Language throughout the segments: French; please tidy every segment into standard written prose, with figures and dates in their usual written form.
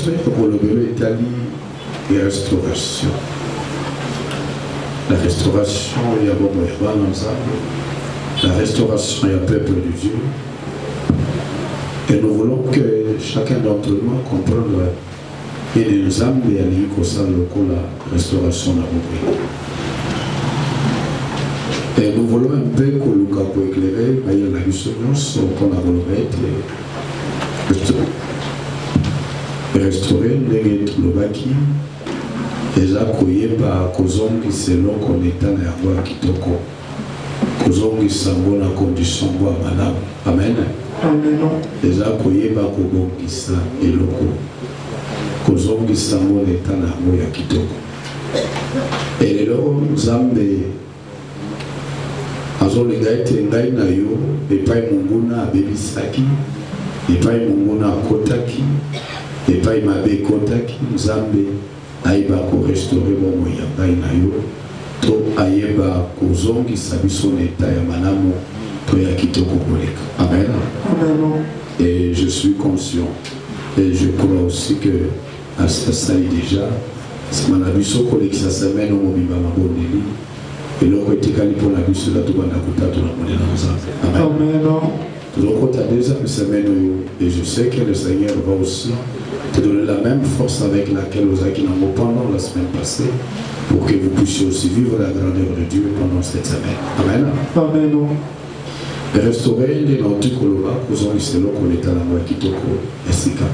rencontré pour le vélo Italie et restauration. La restauration, il y a beaucoup de la restauration, il y a peuple de Dieu. Et nous voulons que chacun d'entre nous comprenne et les âmes et aller la restauration de la. Et nous voulons un peu que nous puissions éclairer la résonance qu'on a voulu restaurer le baki et accueillir par Kozongi selon qu'on est en Erwa Kitoko. Kozongi sango na condition bois madame. Amen. Amen. Les accueillir par Kozongi sa et loko. Kozongi sango est en Erwa Kitoko. Et les lots Zambe azolinga ete ngai na yo epai munguna abebisaki epai munguna akotaki epai mabe ekotaki Nzambe ayeba korestaurer bomo ya ngai na yo to ayeba kozongisa biso na eta ya malamu to ya kitoko koleka. Amen. Amen. Et je suis conscient et je crois aussi que à ça sali déjà simana biso kolekisa semaine mobimba mabondeli et l'autre était calé pour la vie sur la tour Amen. Amen. Donc, tu as 2 semaines et je sais que le Seigneur va aussi te donner la même force avec laquelle nous avons pendant la semaine passée pour que vous puissiez aussi vivre la grandeur de Dieu pendant cette semaine. Amen. Amen. Restaurer les notes Koloba, nous avons ici qu'on est à la moitié Kitoko et Sika.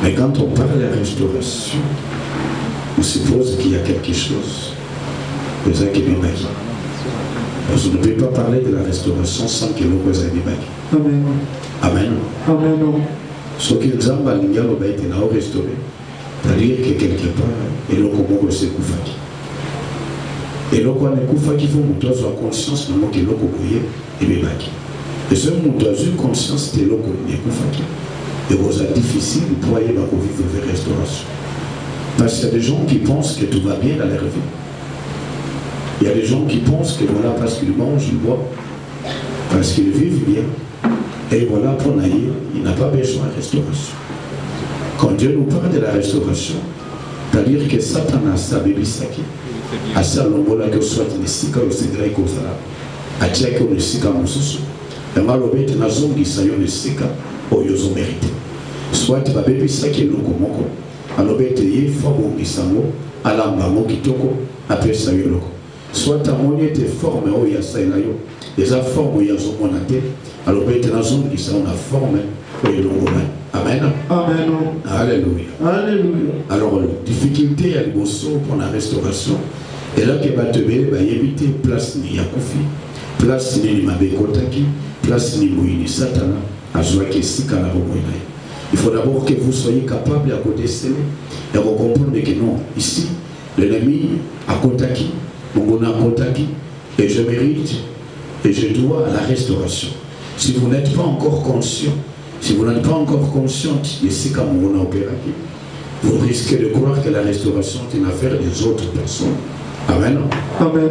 Mais quand on parle de la restauration, on suppose qu'il y a quelque chose. Parce qu'on ne peut pas parler de la restauration sans que l'on puisse aller. Amen. Amen. Amen. Ce qui nous a été restauré, c'est-à-dire que quelque part, et l'on commence à se coucher. Et l'on a couché, il faut que nous ayons conscience de ce que l'on a couché et bien. Et ce que nous avons conscience de ce que l'on a couché. Et c'est difficile pour aller vivre la restauration. Parce qu'il y a des gens qui pensent que tout va bien dans leur vie. Il y a des gens qui pensent que voilà, parce qu'ils mangent, ils boivent, parce qu'ils vivent bien, et voilà, pour naïr, il n'a pas besoin de restauration. Quand Dieu nous parle de la restauration, c'est-à-dire que Satan a sa bébé saki, a sa longola que soit une sika ou c'est grec aux arabes, a tchèque ou une sika moussous, et malobé na zongi sayon une sika ou yozo mérité. Soit ma bébé saki loko moko, alobé te yé fabo isango, alamba mokitoko, après sayon loko. Soit ta monnaie était forme où il y a ça et là, les formes où il y a son monate, alors peut-être dans zone qui sont en forme où il y a Amen. Amen. Alléluia. Alléluia. Alors, difficulté à l'émotion pour la restauration, et là que va te éviter place ni Yakoufi, place ni Mabe Kotaki, place ni Mouini Satana, à Joaquin Sikala Romoïnaï. Il faut d'abord que vous soyez capable à côté cela et vous comprenez que non, ici, l'ennemi à Kotaki. Et je mérite et je dois à la restauration. Si vous n'êtes pas encore conscient, si vous n'êtes pas encore consciente de ce qu'on a opéré, vous risquez de croire que la restauration est une affaire des autres personnes. Amen. Amen.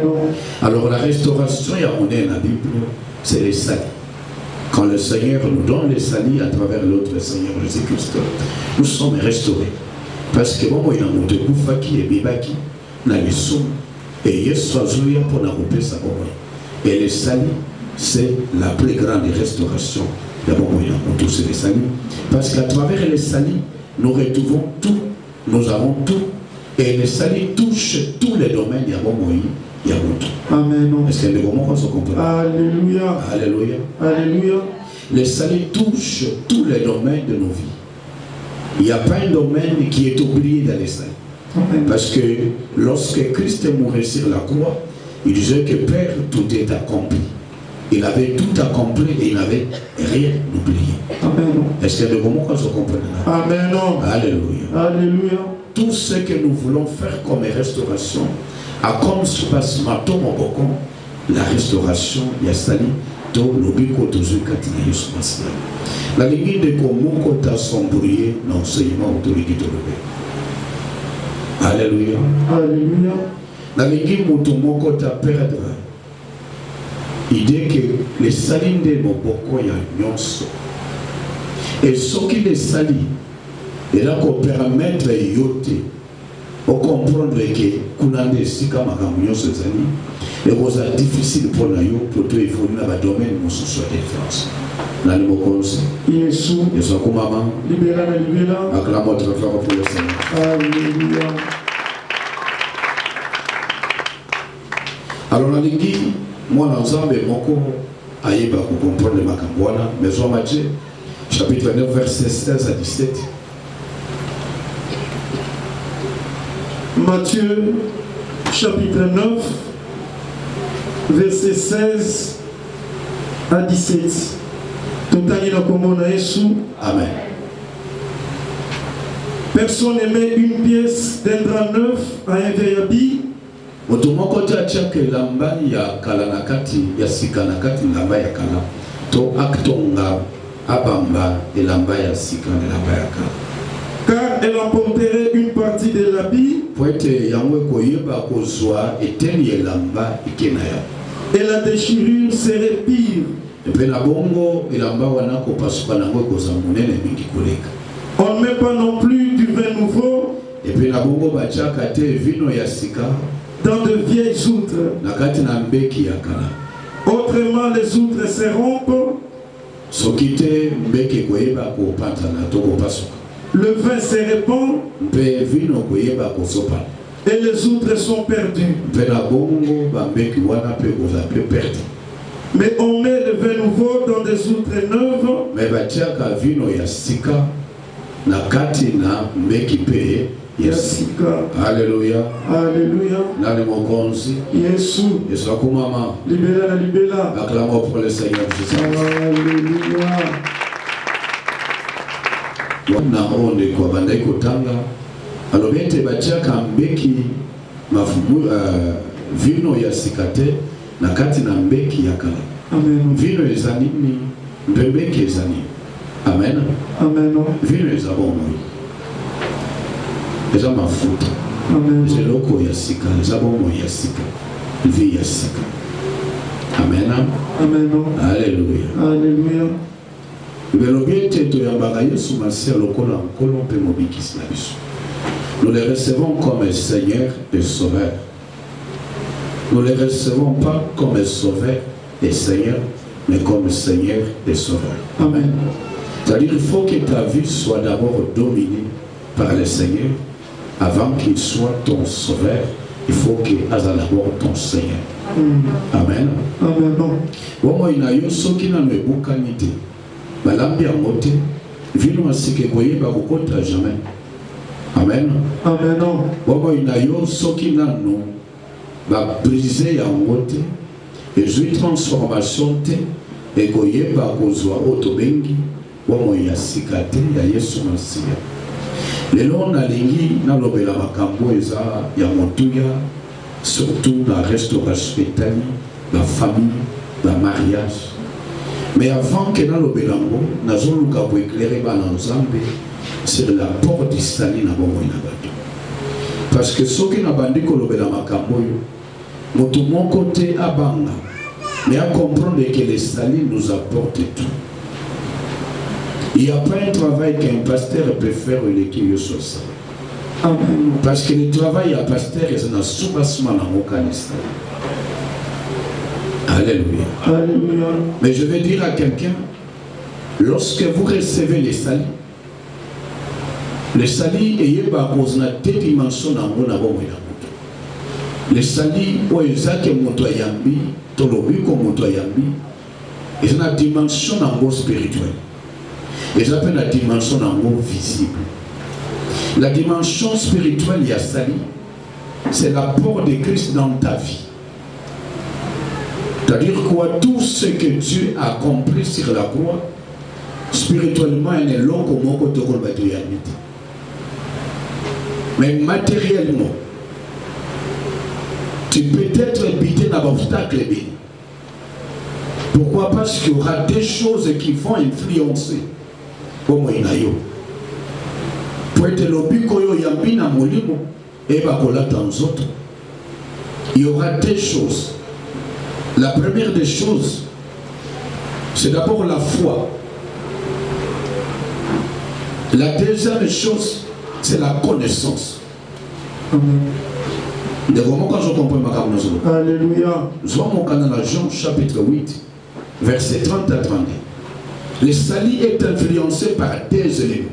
Alors la restauration, il y a on est dans la Bible, c'est les salis. Quand le Seigneur nous donne les salis à travers l'autre Seigneur Jésus-Christ, nous sommes restaurés. Parce que bon, il y a mon Koufaki et Bibaki, dans les sommes. Et Yesuazuya pour la couper sa bombe. Et les salis, c'est la plus grande restauration. D'abord, tous ces salis. Parce qu'à travers les salis, nous retrouvons tout, nous avons tout. Et les salis touchent tous les domaines. Il y a bon moyen, il y a bon tout. Amen. Est-ce que les moments se comprennent? Alléluia. Alléluia. Alléluia. Les salis touchent tous les domaines de nos vies. Il n'y a pas un domaine qui est oublié dans les salis. Parce que lorsque Christ est mouru sur la croix, il disait que Père, tout est accompli. Il avait tout accompli et il n'avait rien oublié. Amen. Est-ce que le moment qu'on se comprenne? Amen. Alléluia. Alléluia. Tout ce que nous voulons faire comme restauration, à comme se passe maintenant mon bocon, la restauration, il y a sali, tout l'obiko toujours katina yusumasi. La ligne de Komoko t'a sombré l'enseignement autorité de l'obé. Alléluia. Alléluia. La ligne Moutomoko t'a perdre. Idée que les salines de Moboko y a nyonso. Et ce qui les salit, Et là, qu'on permettre yote, on comprendre que kunande sika makamunyo sezani, et rosa difficile pour la yo, pour tout évoluer dans le domaine de soit défense. Dans le mot conseil, Yesu, Yesu kumama, libéra, acclame votre frère pour le Seigneur. Alléluia. Alors, la lingi, moi, l'ensemble, moko, aïeba, pour comprendre le makambouana, mais Jean Matthieu, chapitre 9, verset 16 à 17. Matthieu, chapitre 9, verset 16 à 17. Amen. Personne ne met une pièce d'un drap neuf à un vieil habit. Otomoko tacha ke lamba ya kala nakati ya sika nakati lamba ya kala to aktonga abamba elamba ya sika lamba ya kala. Car elle emporterait une partie de l'habit. Poete yangwe koyeba kozwa eteni elamba ikenaya. Et la déchirure serait pire. Epe na bongo elamba wana kopasuka nangwe koza munene mingi koleka. On ne met pas non plus du vin nouveau. Epe na bongo bachaka te vino ya sika dans de vieilles outres. Nakati na mbeki ya kala. Autrement les outres se rompent. Sokite mbeki koyeba ko pantana to ko pasuka. Le vin se répand. Mpe vino koyeba ko sopa. Et les outres sont perdues. Mpe na bongo ba mbeki wana pe ko za pe perdu. Mais on met le vin nouveau dans des outres neuves. Mais batiaka vino ya sika nakati na mbeki pe ya sika. Alléluia. Alléluia. Nani mokonzi. Yesu. Yesu akumama. Libéra la libéra. Acclamons pour le Seigneur Jésus. Alléluia. Na onde kwa bandai kotanga. Alobete batiaka mbeki mafumu vino ya sikate nakati na mbeki ya kala. Amen. Vino ezanini mbeki ezanini. Amen. Amen. Vino ezabomoi. Eza mafuta. Amen. Zeloko ya sika, ezabomoi ya sika. Vi ya sika. Amen. Amen. Alléluia. Alléluia. Belobiete to yambaka Yesu Masia lokola nkolo mpe mobikisi na biso. Nous les recevons comme Seigneur et Sauveur. Nous ne les recevons pas comme Sauveur et Seigneur, mais comme Seigneur et Sauveur. Amen. C'est-à-dire qu'il faut que ta vie soit d'abord dominée par le Seigneur. Avant qu'il soit ton Sauveur, il faut qu'il soit d'abord ton Seigneur. Amen. Amen. Wamo inayo soki na mebukanite. Balambi amote. Vino asike koyeba kokota jamais. Amen. Amen. Wamo inayo soki nano ba briser ya ngote. Ezui transformation te. Et koyeba kozwa otobengi. Wamo ya sikate ya Yesu Masia. Lelo na lingi na lobela makambo eza ya motuya, surtout la restauration etani, la famille, la mariage. Mais avant que na lobela ngo, nazoluka pour éclairer bana nzambe sur la porte du salut na bongo na bato. Parce que soki na bandi ko lobela makambo yo, moto mon côté abanga, mais à comprendre que le salut nous apporte tout. Il n'y a pas un travail qu'un pasteur peut faire l'équipe sur ça. Parce que le travail à pasteur est un soubassement à mon canista. Alléluia. Alléluia. Mais je vais dire à quelqu'un, lorsque vous recevez les salis ayez cause na deux dimensions dans mon abon. Les salis où ils ont que moto yambi, tolobi comme moto yambi, ils ont une dimension dans mon spirituel. Et j'appelle la dimension en mot visible. La dimension spirituelle, il y a sali. C'est l'apport de Christ dans ta vie. C'est-à-dire quoi, tout ce que Dieu a accompli sur la croix, spirituellement, il est long comme on peut te. Mais matériellement, tu peux être habité dans l'obstacle. Pourquoi? Parce qu'il y aura des choses qui vont influencer. Pour être lobby koyo yambina molimo et bakola dans autres. Il y aura des choses. La première des choses, c'est d'abord la foi. La deuxième chose, c'est la connaissance. Amen. De comment quand je comprends ma caméra. Alléluia. Je vois mon canal à Jean chapitre 8, verset 30 à 32. Le salut est influencé par deux éléments.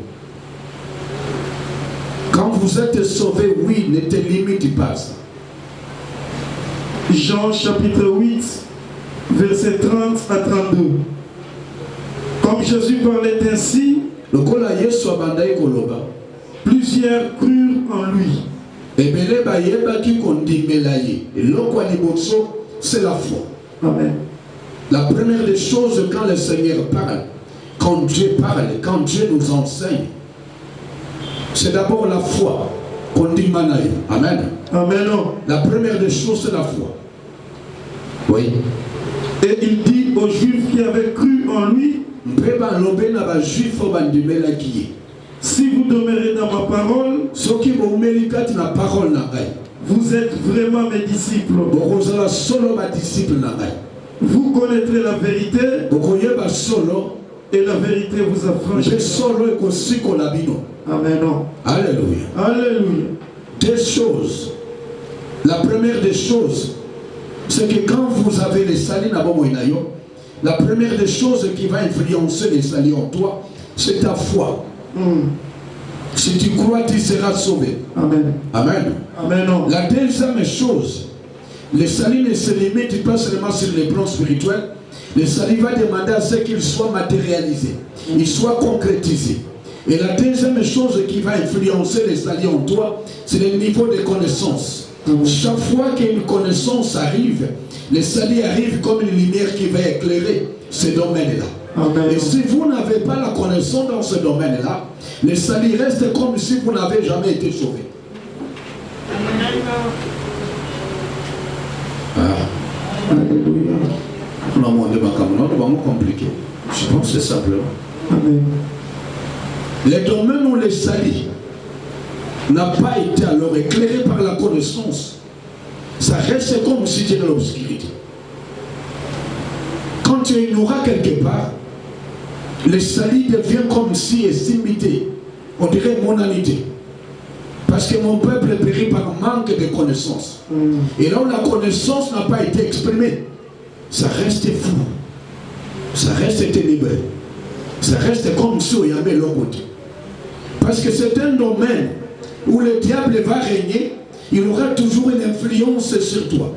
Quand vous êtes sauvé, oui, ne te limite pas ça. Jean chapitre 8, verset 30 à 32. Comme Jésus parlait ainsi, plusieurs crurent en lui. C'est la foi. Amen. La première des choses, quand le Seigneur parle, quand Dieu parle, quand Dieu nous enseigne, c'est d'abord la foi qu'on dit manaï. Amen. Amen. La première des choses, c'est la foi. Oui. Et il dit aux Juifs qui avaient cru en lui, si vous demeurez dans ma parole, vous êtes vraiment mes disciples. Vous connaîtrez la vérité et la vérité vous affranchira. Amen. Alléluia. Alléluia. Deux choses. La première des choses, c'est que quand vous avez les salis, la première des choses qui va influencer les salis en toi, c'est ta foi. Si tu crois, tu seras sauvé. Amen. Amen. Amen. La deuxième chose, les salis ne se limitent pas seulement sur les plans spirituels. Le salut va demander à ce qu'il soit matérialisé, il soit concrétisé. Et la deuxième chose qui va influencer les salis en toi, c'est le niveau de connaissance. Chaque fois qu'une connaissance arrive, le salut arrive comme une lumière qui va éclairer ce domaine-là. Et si vous n'avez pas la connaissance dans ce domaine-là, le salut reste comme si vous n'avez jamais été sauvé. Alléluia. On a demandé ma caméra, on va compliquer. Je pense que c'est simplement. Amen. Les domaines où le salut n'a pas été alors éclairé par la connaissance, ça reste comme si tu es dans l'obscurité. Quand tu es ignorant quelque part, le salut devient comme si estimité, on dirait monalité. Parce que mon peuple périt par manque de connaissance. Et là où la connaissance n'a pas été exprimée, ça reste flou, ça reste ténébreux, ça reste comme si on y avait l'autre côté. Parce que c'est un domaine où le diable va régner, il aura toujours une influence sur toi.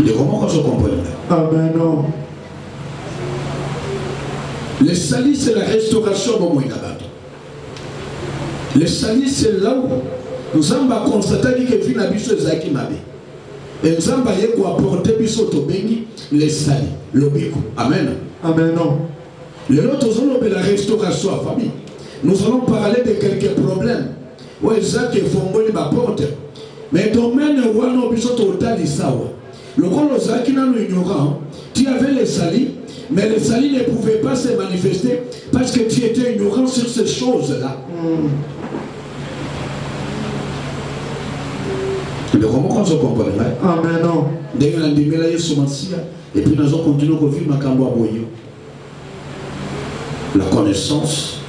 Et comment je comprends? Amen. Le salut, c'est la restauration de mon inabato. Le salut, c'est là où nous avons constaté que vie n'a pas été mabe. Et nous avons apporté le salut, le bico. Amen. Amen. Le autre, nous avons la restauration à la famille. Nous allons parler de quelques problèmes. Oui, ça qui font ma porte. Mais le domaine où nous avons total isawa. Le rôle qui nous ignorant, tu avais le salut, mais le salut ne pouvait pas se manifester parce que tu étais ignorant sur ces choses-là. Le comment qu'on se comprend? Amen. Et puis nous allons continuer à vivre ma cambo à boyo. La connaissance,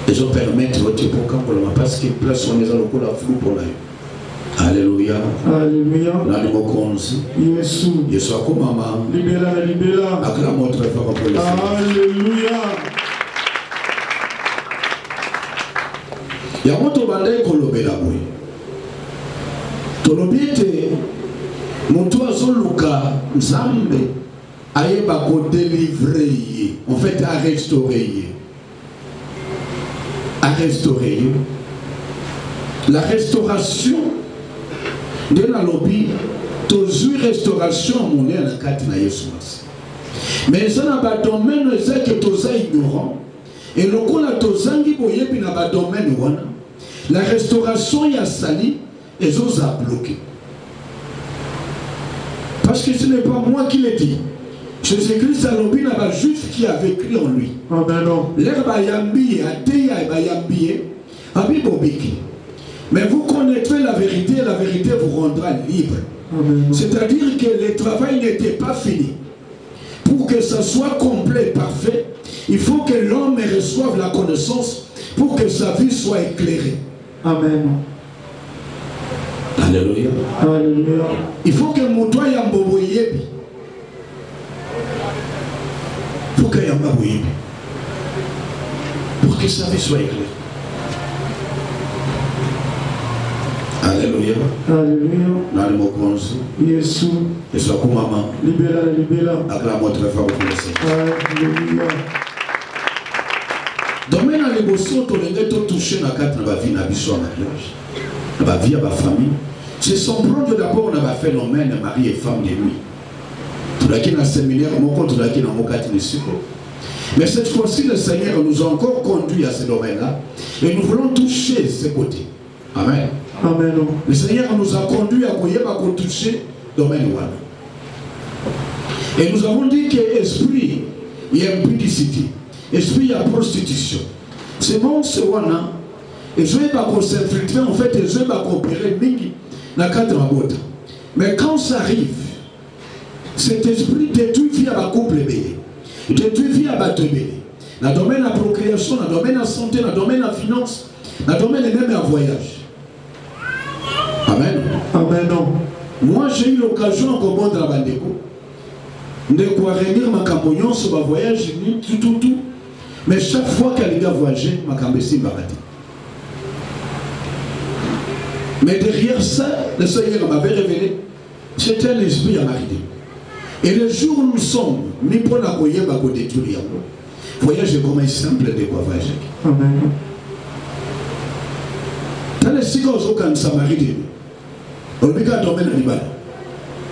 et je permettre votre époque parce que place on est dans le coup la flou pour la. Alléluia. Alléluia. Yesu. Yesu akumama. Libéla, libéla. Acclame très fort pour le Seigneur. Alléluia. Il y a moto bandai kolobela boy. Tolobite moto azoluka nzambe ayeba ko délivrer, en fait à restaurer. À restaurer. La restauration de la lobby, toujours restauration mon na kati na Yesu. Mais ça n'a pas domaine c'est que tous ignorant et le coup la tozangi boyebi na ba domaine wana. La restauration y a sali et ils a bloqué. Parce que ce n'est pas moi qui l'ai dit. Jésus-Christ a lobby n'a pas juif qui avait écrit en lui. Amen. L'herbe a yambi, a teya ba yambi, abibobiki. Mais vous connaîtrez la vérité et la vérité vous rendra libre. C'est-à-dire que le travail n'était pas fini. Pour pour que ça soit complet, parfait, il faut que l'homme reçoive la connaissance pour que sa vie soit éclairée. Amen. Alléluia. Alléluia. Il faut que mon toit y ambobo yebi. Il faut qu'il y ait un babou yebi. Pour que sa vie soit éclairée. Alléluia. Alléluia. Dans le mot conçu. Jésus. Et soit comme maman. Libéra, libéra. Acclame très fort pour le Seigneur. Alléluia. Domaine à l'émotion, tu l'as touché dans la carte de la vie, dans la vie, dans la vie, dans la famille. C'est son prendre d'abord dans le phénomène mari et femme de lui. Tout là qui est dans le séminaire, tout là qui est dans le cas de mais cette fois-ci, le Seigneur nous a encore conduit à ce domaine-là et nous voulons toucher ce côté. Amen. Amen. Le Seigneur nous a conduit à toucher le domaine. Et nous avons dit que l'esprit, il y a impudicité. Esprit, il y a prostitution. C'est bon, c'est wana. Et je ne vais pas s'infiltrer, en fait, et je ne vais pas coopérer dans le cadre de la botte. Mais quand ça arrive, cet esprit détruit vie à la couple bébé. Il détruit vie à la bébé. Dans le domaine de la procréation, dans le domaine de la santé, dans le domaine de la finance, dans le domaine même de la voyage. Amen. Amen. Moi, j'ai eu l'occasion, comme bon de la bandeko, de réunir ma campagnon sur ma voyage, tout. Mais chaque fois qu'elle a voyagé, ma campagnon m'a raté. Mais derrière ça, le Seigneur m'avait révélé, c'était un esprit à m'arrêter. Et le jour où nous sommes, nous pour la voyer, ma détruire. Voyage est comme un simple de quoi voyager. Amen. Dans les cigares, quand ça m'arrête, on ne peut pas dormir dans les balles.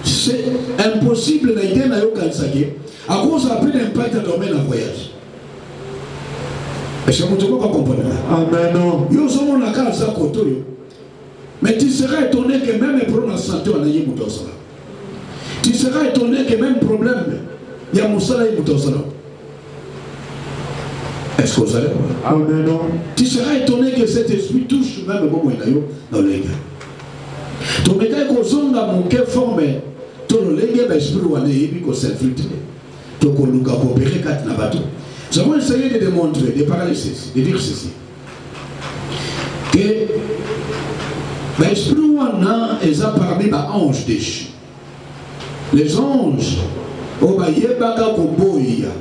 C'est impossible d'aider dans le Kansake à cause d'un peu d'impact à dormir dans le voyage. Est-ce que vous comprenez? Amen. Yo sommes dans la case à côté. Mais tu seras étonné que même les problèmes de santé, on a eu mon temps. Tu seras étonné que même problème, il y a mon salaire et mon temps. Est-ce que vous allez voir? Amen. Tu seras étonné que cet esprit touche même le bon moyen dans le gars. Ton méga est kozonga mon cœur formé. Ton légué esprit ou ané et qu'on s'infiltre. Ton koluka coopérer quatre na bateau. Nous avons essayé de démontrer, de parler ceci, de dire ceci. Que l'esprit ou ané est parmi les anges déchus. Les anges, au bayebaka koboya,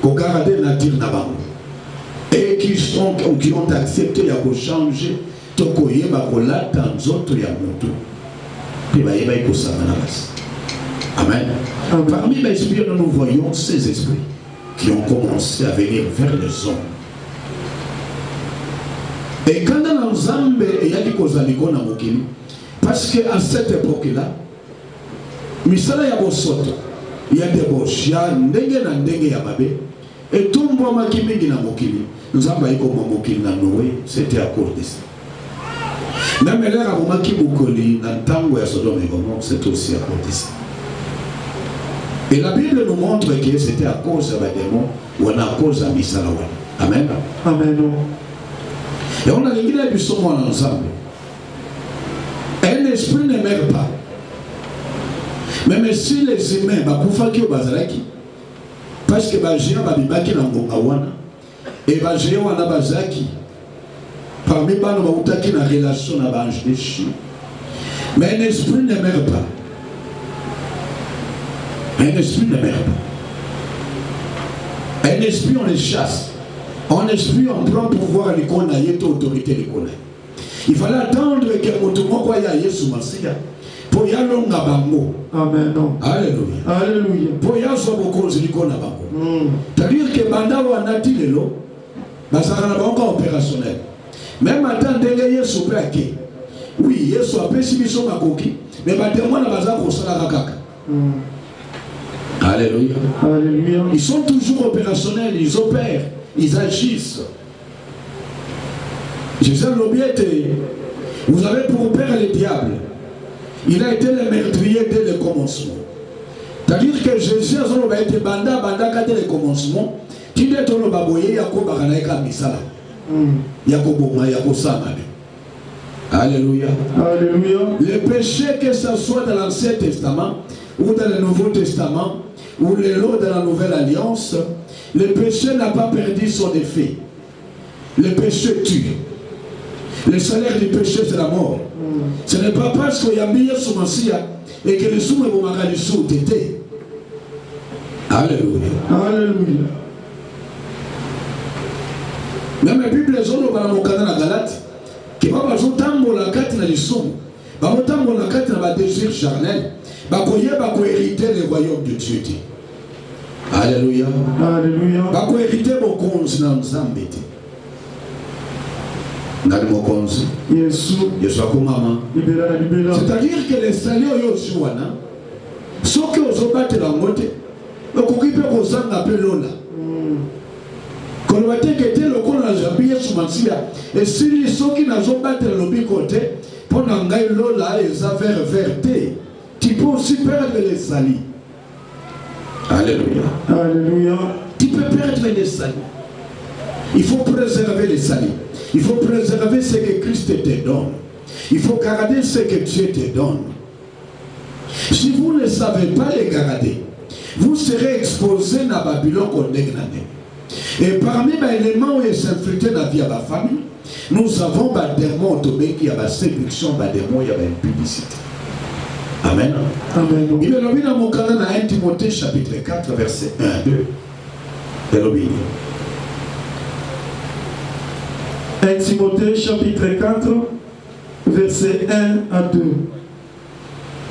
ko garder la nature nabango. Et qui ont accepté à changer. Amen. Parmi les esprits, nous voyons ces esprits qui ont commencé à venir vers les hommes. Et quand dans Zambé, il y a des choses à l'école, parce qu'à cette époque-là, il y a des boches, il y a des yababé, et tout le monde qui est dans Mokili, nous avons eu comme Mokili dans Noé, c'était à cause de ça. Même l'air à moment qui Mokoli, dans le temps où il y a Sodome et Gomorrhe, c'est aussi à cause de ça. Et la Bible nous montre que c'était à cause des démons ou à cause de Misalawa. Amen. Amen. Et on a l'église du sommet ensemble. Un esprit ne meurt pas. Même si les humains, bakufaki au bazalaki, parce que bajia babibaki na ngongawana, et bajia wana bazaki, parmi bano bautaki na relation na bange déchu. Mais un esprit ne meurt pas. Un esprit ne meurt pas. Un esprit on les chasse. Un esprit on prend pouvoir les connaître, autorité les connaître. Il fallait attendre que mon tour quoi ya Yesu Masiya. Pour y aller à Bango. Amen. Alléluia. Alléluia. Pour y aller à Bango, c'est-à-dire que Bandawa a dit le lot, ça n'a pas encore opérationnel. Même attendre de Yesu Péaki. Oui, Yesu a fait si mission à Koki, mais Bandawa n'a pas encore ça la kaka. Alléluia. Alléluia. Ils sont toujours opérationnels, ils opèrent, ils agissent. Jésus l'objet, vous avez pour père le diable. Il a été le meurtrier dès le commencement. C'est-à-dire que Jésus a été banda quand le commencement. Qui est le baboye, Yako Baranaïka Misala. Yako Boma, Yako Samane. Alléluia. Alléluia. Le péché, que ce soit dans l'Ancien Testament ou dans le Nouveau Testament, ou les lots de la nouvelle alliance, le péché n'a pas perdu son effet. Le péché tue. Le salaire du péché, c'est la mort. Ce n'est pas parce qu'il y a mis sur Massia et que les sous vont marquer les sous d'été. Alléluia. Alléluia. Même la Bible, les autres, dans la Galate, qui va passer tant pour la carte dans les sous, va autant pour la carte dans le désir charnel, va hériter le royaume de Dieu. Alléluia. Alléluia. Va hériter beaucoup de Nzambe. C'est-à-dire que les salaires Yosuana, ceux qui ont battu la moitié, le coquipé aux âmes appelés Lola. Quand on a été le coup dans la Jambie sur Mansia, et si ceux qui n'ont battu le lobby côté, pendant que Lola et sa vers verté, tu peux aussi perdre les salis. Alléluia. Alléluia. Tu peux perdre les salis. Il faut préserver les salis. Il faut préserver ce que Christ te donne. Il faut garder ce que Dieu te donne. Si vous ne savez pas les garder, vous serez exposé à Babylone condamné. Et parmi les éléments où il s'infiltre dans la vie de la famille, nous avons des démons tombés qui ont la séduction, des démons qui ont une publicité. Amen. Amen. Il est le dans mon canal à 1 Timothée chapitre 4, verset 1 à 2. Il est le 1 Timothée chapitre 4, verset 1 à 2.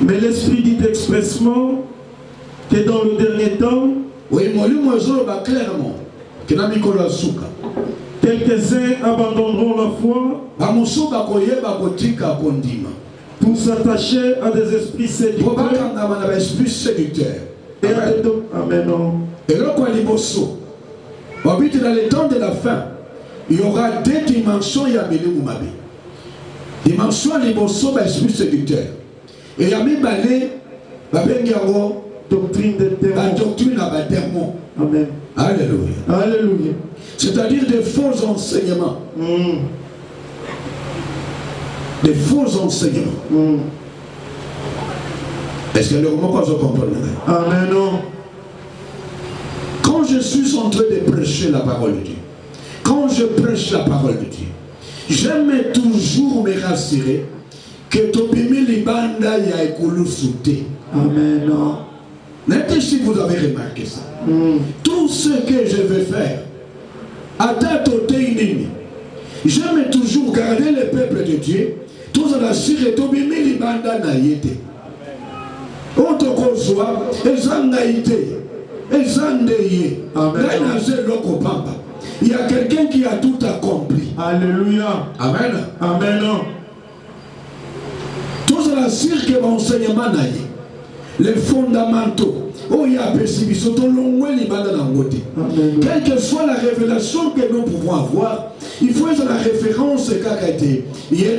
Mais l'Esprit dit expressement que dans le dernier temps, oui, moi clairement que quelques-uns abandonneront la foi pour s'attacher à des esprits séducteurs et à des dogmes. Amen. Et là, dans le temps de la fin, il y aura deux dimensions. Il y a des dimensions l'esprit séducteur. Et il y a même doctrine des démons. Doctrine à démons. Amen. Alléluia. Alléluia. C'est-à-dire des faux enseignements. Des faux enseignements. Est-ce que le moment que je comprends? Amen. Quand je suis en train de prêcher la parole de Dieu, quand je prêche la parole de Dieu, j'aime toujours me rassurer que Tobimi Libanda ya ekulu souté. Amen. N'importe si vous avez remarqué ça. Tout ce que je vais faire, à date au Téinini, j'aime toujours garder le peuple de Dieu, tous à la sire Tobimi Libanda na yete. Autre qu'on soit, et en naïté, et en déyé, il y a quelqu'un qui a tout accompli. Alléluia. Amen. Amen. Tous à la sire que l'enseignement naïe. Les fondamentaux. Oh, il y a quelle que soit la révélation que nous pouvons avoir, il faut être la référence qu'a été. Il y a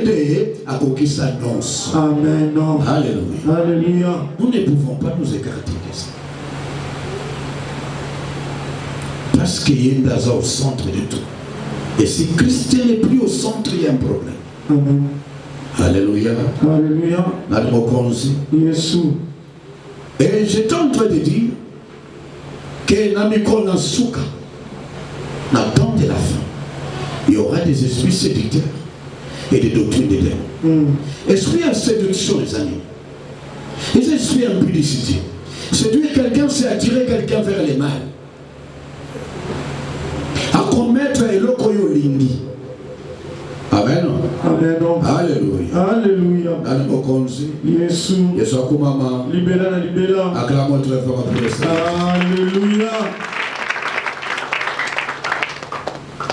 qui s'annonce. Amen. Alléluia. Alléluia. Nous ne pouvons pas nous écarter de ça. Parce qu'il y a au centre de tout. Et si Christ n'est plus au centre, il y a un problème. Amen. Alléluia. Alléluia. Jésus. Et j'étais en train de dire que dans le temps de la fin, il y aura des esprits séducteurs et des doctrines de démons. Esprit à séduction, les amis. Les esprits en publicité. Séduire quelqu'un, c'est attirer quelqu'un vers le mal. À commettre le koyolindi. Amen. Amen. Alléluia. Alléluia. Jésus. Jésus akumama. Libéra, libéra. Acclamons très fort pour ça. Alléluia.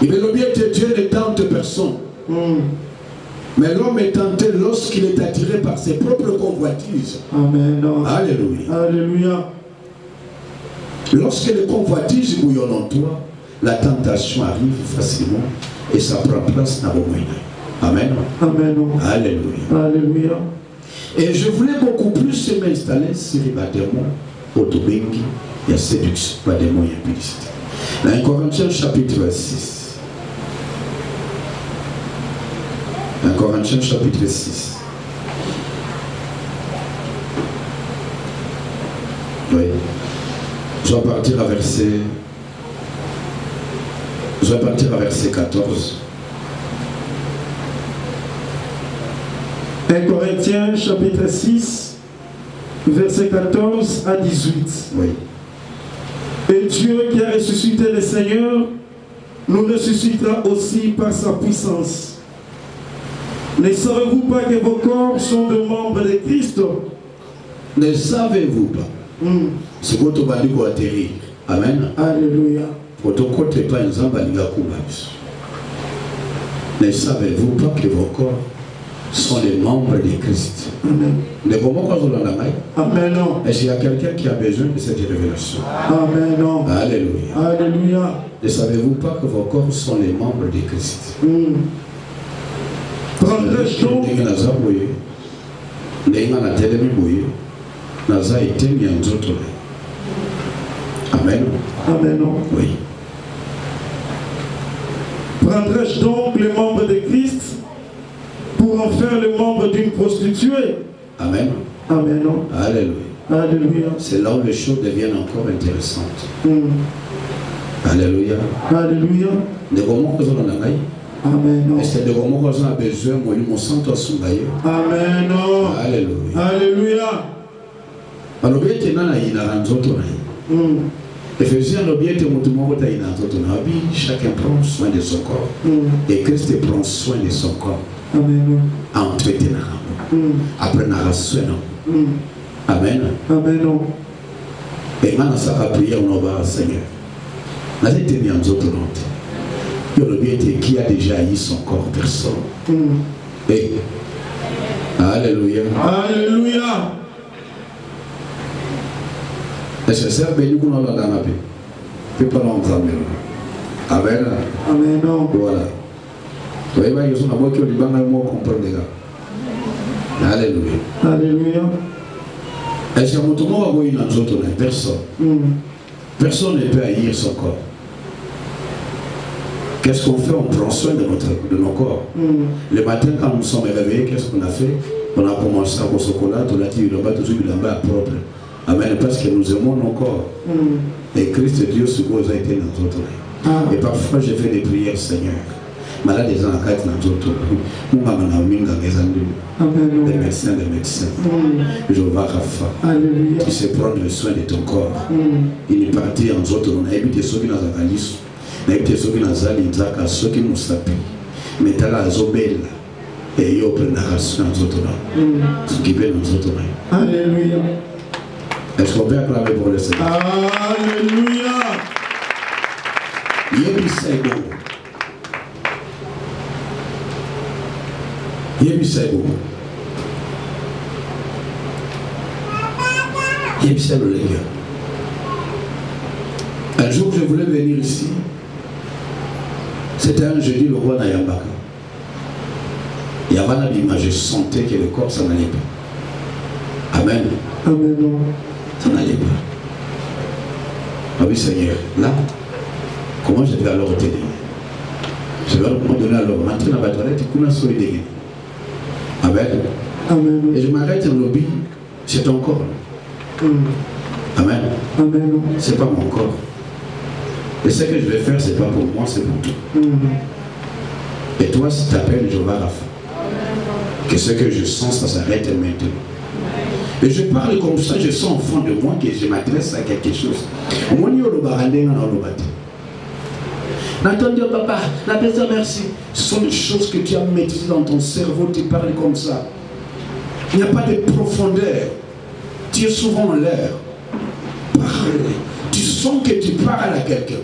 Il est le bien que Dieu ne tente personne. Mais l'homme est tenté lorsqu'il est attiré par ses propres convoitises. Amen. Alléluia. Alléluia. Lorsque les convoitises bouillonnent en toi, la tentation arrive facilement et ça prend place dans vos moyens. Amen. Amen. Alléluia. Alléluia. Et je voulais beaucoup plus m'installer sur les démons, autobengi, et la séduction, pas des moyens publicité. Dans 1 Corinthiens chapitre 6. 1 Corinthiens chapitre 6. Oui. Je vais partir à verset 14. 1 Corinthiens chapitre 6, verset 14 à 18. Oui. Et Dieu qui a ressuscité le Seigneur nous ressuscitera aussi par sa puissance. Ne savez-vous pas que vos corps sont des membres de Christ? Ne savez-vous pas? C'est votre bandi pour atterrir. Amen. Alléluia. Protocole pas un zamba kumbabis. Ne savez-vous pas que vos corps sont les membres de Christ? Amen. Amen. Amen. Est-ce qu'il y a quelqu'un qui a besoin de cette révélation? Amen. Alléluia. Alléluia. Ne savez-vous pas que vos corps sont les membres de Christ? Amen. Amen. Oui. Prendrai-je donc les membres de Christ pour en faire le membre d'une prostituée? Amen. Amen. Alléluia. Alléluia. C'est là où les choses deviennent encore intéressantes. Alléluia. Alléluia. Amen. Est-ce que de comment on a besoin moi mon sang toi son d'ailleurs? Amen. Alléluia. Alléluia. Alors bien que nana ina ranzoto na. Ephésiens le bien que tout le monde a ina ranzoto na. Chacun prend soin de son corps. Et Christ prend soin de son corps. Amen. Entretenir. Après na soin. Amen. Amen. Et maintenant ça va prier on va Seigneur. N'a été mis en zoto note. Qui a déjà haï son corps, personne. Et, alléluia. Alléluia. Est-ce que c'est béni qu'on a dans la paix? Tu peux pas l'entendre. Amen. Amen. Voilà. Tu vois, il y a une voix qui dit ben moi comprendre les gars. Alléluia. Alléluia. Est-ce que tout le monde va voir une autre personne? Personne ne peut haïr son corps. Qu'est-ce qu'on fait? On prend soin de nos corps. Le matin, quand nous sommes réveillés, qu'est-ce qu'on a fait? On a commencé à boire chocolat, on a dit qu'il toujours du lamba propre. Amen. Parce que nous aimons nos corps. Et Christ Dieu suppose a été dans notre vie. Et parfois, j'ai fait des prières, Seigneur. Malade des gens à quatre dans notre vie. Nous m'avons amené dans les années. Des médecins. Je vais Rafa. Tu sais prendre soin de ton corps. Il est parti en autre. On a évité ceux qui nous ont gagné. N'ayez ceux qui nous ont ceux qui nous sapent. Mais tu as la zobelle. Et il y a une narration dans notre nom. Ce qui veut dans notre nom. Alléluia. Est-ce qu'on peut acclamer pour le Seigneur? Alléluia. Yébissaïbo. Yébissaïbo. Yébissaïbo les gars. Un jour je voulais venir ici. C'était un jeudi, le roi Nayambaka. Il y avait un image, je sentais que le corps s'en allait pas. Amen. Amen. Ça n'allait pas. Ah oui Seigneur, là, comment je vais alors t'aider? Je vais alors me donner alors, rentrer dans la toilette et qu'on a sauvé des. Amen. Amen. Et je m'arrête dans le lobby, c'est ton corps. Amen. Amen. C'est pas mon corps. Et ce que je vais faire, c'est pas pour moi, c'est pour toi. Et toi, si tu t'appelles Jéhovah Rapha, que ce que je sens, ça s'arrête maintenant. Et je parle comme ça, je sens au fond de moi que je m'adresse à quelque chose. N'attendez papa, n'appelle ça merci. Ce sont des choses que tu as maîtrisées dans ton cerveau, tu parles comme ça. Il n'y a pas de profondeur. Tu es souvent en l'air. Parle. Tu sens que tu parles à quelqu'un.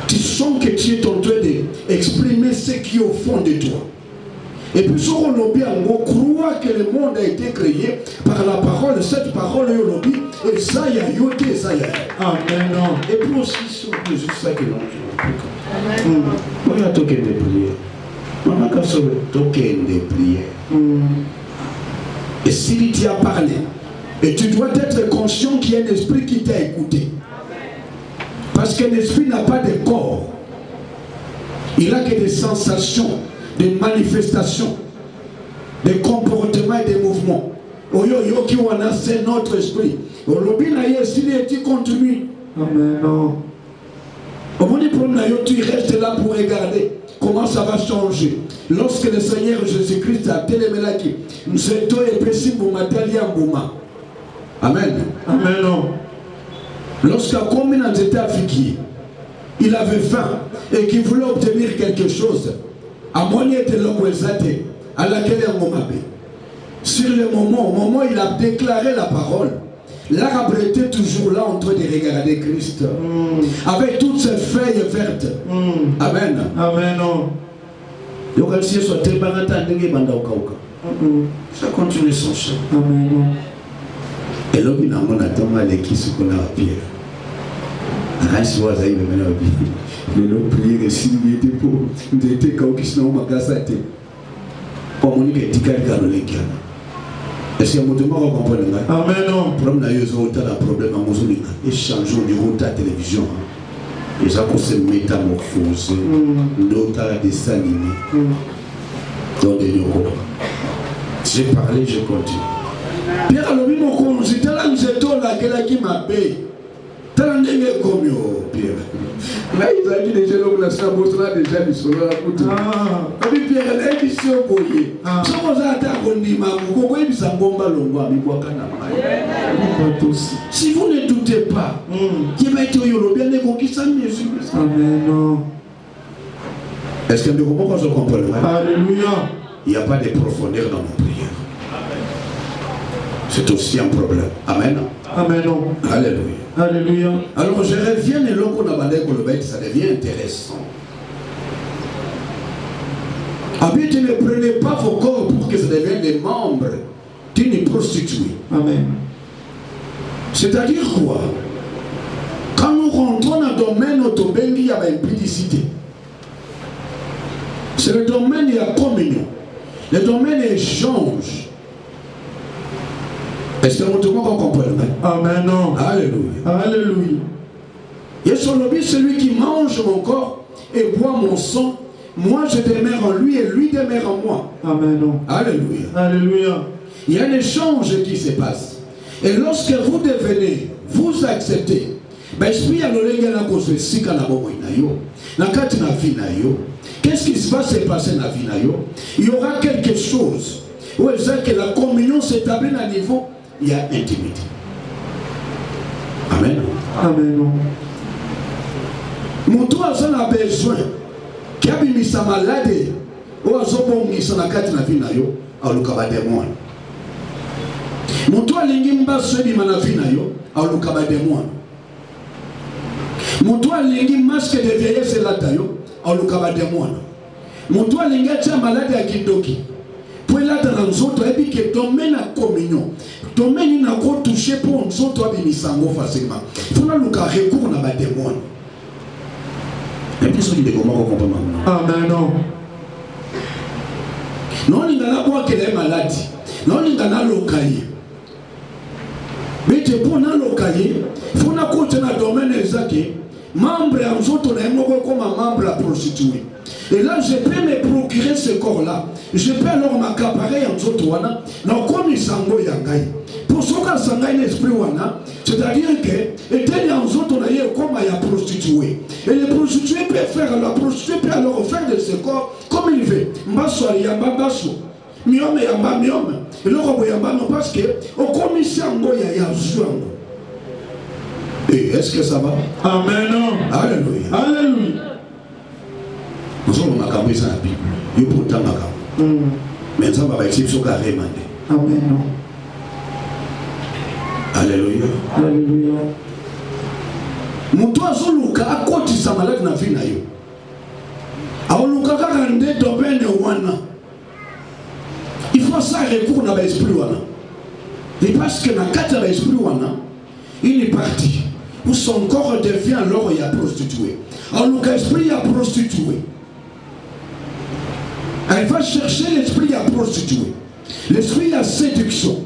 Tu sens que tu es en train d'exprimer ce qui est au fond de toi. Et puis, ce qu'on lobby, on croit que le monde a été créé par la parole. Cette parole est au lobby. Et ça y a yoté, ça y a. Amen. Et puis aussi, c'est juste ça que l'on dit. On a token de prière. On a qu'à sauver token de prière. Et s'il t'y a parlé, et tu dois être conscient qu'il y a un esprit qui t'a écouté. Parce qu'un esprit n'a pas de corps. Il n'a que des sensations, des manifestations, des comportements et des mouvements. C'est notre esprit. Au lobby, s'il est continue. Amen. Au moment où tu restes là pour regarder comment ça va changer. Lorsque le Seigneur Jésus-Christ a télémélaqué, nous sommes épais pour matériel Bouma. Amen. Amen. Lorsqu'à combien dans états africains, il avait faim et qu'il voulait obtenir quelque chose, à moyen de l'homme à laquelle il m'a sur le moment, au moment où il a déclaré la parole, l'arbre était toujours là en train de regarder Christ. Avec toutes ses feuilles vertes. Amen. Amen. Ça continue son chant. Amen. Et là, il y a un attend à l'équipe ce qu'on a à Pierre. Ransi wa zaidi mena bi. Lelo prier si il était pour ndete ka okisina makasate. Pour monique tikali ka lolenkia. Est-ce que vous comprenez? Amen. Problème na yo zo ta problème à mozulika. Échangeons du route à télévision. Et ça qu'on se métamorphose. L'autre dessin animé. Dans des neurones. J'ai parlé, je continue. Pierre a le mon con, j'étais là, j'étais là, quelqu'un qui m'a payé. T'as n'engagé comme yo, Pierre. Là, ils ont dit déjà, là, ça bossera déjà, ils sont là, à puis Pierre, elle a dit, si on voyait. Si on a attaqué, on dit, pourquoi il s'en bomba l'omba, mais quoi qu'on a. Si vous ne doutez pas, qui va être au Yolo, bien qui s'en est. Amen. Est-ce que nous comprenons ce qu'on peut le voir? Alléluia. Il n'y a pas de profondeur dans nos prières. C'est aussi un problème. Amen. Amen. Alléluia. Alléluia. Alors je reviens et là qu'on a bandé pour le bête, ça devient intéressant. Habitez, ne prenez pas vos corps pour que ça devienne des membres d'une prostituée. Amen. C'est-à-dire quoi? Quand nous rentrons dans le domaine autobengi, il y a une impudicité. C'est le domaine de la communion. Le domaine échange. Est-ce que vous comprenez? Amen. Alléluia. Alléluia. Et son lobby, celui qui mange mon corps et boit mon sang, moi je demeure en lui et lui demeure en moi. Amen. Alléluia. Alléluia. Il y a un échange qui se passe. Et lorsque vous devenez, vous acceptez, l'esprit a l'olenga na koso sika na bomo inayo. Na kati na vie na yo. Qu'est-ce qui va se passer dans la vie na yo? Il y aura quelque chose où que la communion s'établit à niveau, il y a intimité. Amen. Amen. Mon tour a besoin qui a mis sa maladie ou a zobongisa na kati na vie na yo aluka ba demon. Mon tour lingi mbaso di mana vie na yo aluka ba demon. Mon tour lingi masque de vieillesse la tayo aluka ba demon. Mon tour lingi tia maladie akidoki. Pour là dans nous autres et puis que domaine à communion. Domaine n'a pas touché pour nous autres abimisango facilement. Faut na luka recours na ba demon. Et puis ce qui est comment on comprend. Amen. Non, il n'y a pas qu'elle est malade. Non, il n'y a pas locaillé. Mais tu pour na locaillé, faut na côté na domaine exact. Membre à nous autres, on est comme un membre à prostituer. Et là, je peux me procurer ce corps-là. Je peux alors m'accaparer en nous autres. Non, comme il s'en va yangai. Pour ce qu'on s'en va l'esprit wana, c'est-à-dire que, et tel en nous autres, on est comme il prostitué. Et les prostituées peuvent faire, la prostituée peut alors faire de ce corps comme il veut. Mbasso yamba basso. Miome yamba miome. Et là, on yamba non parce que, au commission ya zouango. Et est-ce que ça va? Amen. Alléluia. Alléluia. Nous sommes dans la Bible. Il y a pourtant la mais ça va être ce carré mandé. Amen. Alléluia. Alléluia. Mon toit Zuluka a côté sa malade na vie na yo. A Oluka ka rende domaine wana. Il faut ça recours na l'esprit wana. Et parce que na kata l'esprit wana, il est parti. Où son corps devient alors il a prostitué. Alors l'esprit a prostitué. Elle va chercher l'esprit à prostituer. L'esprit à séduction.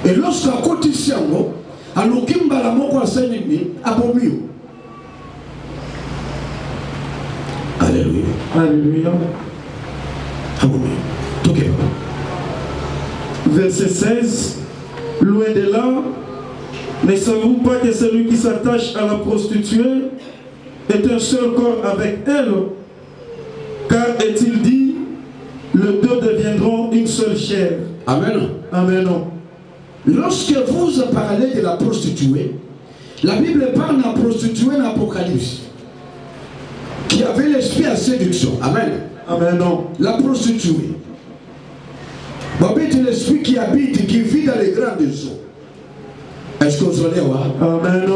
Et lorsqu'à côté siango, à l'okimba la moko à sénini, à bomio. Alléluia. Alléluia. À bomio. Tout est Verset 16. Loin de là, ne savez-vous pas que celui qui s'attache à la prostituée est un seul corps avec elle? Car est-il dit, les deux deviendront une seule chair. Amen. Amen. Lorsque vous parlez de la prostituée, la Bible parle de la prostituée dans l'Apocalypse, qui avait l'esprit à séduction. Amen. Amen. La prostituée. C'est l'esprit qui habite, qui vit dans les grandes eaux. Est-ce que vous allez voir? Amen.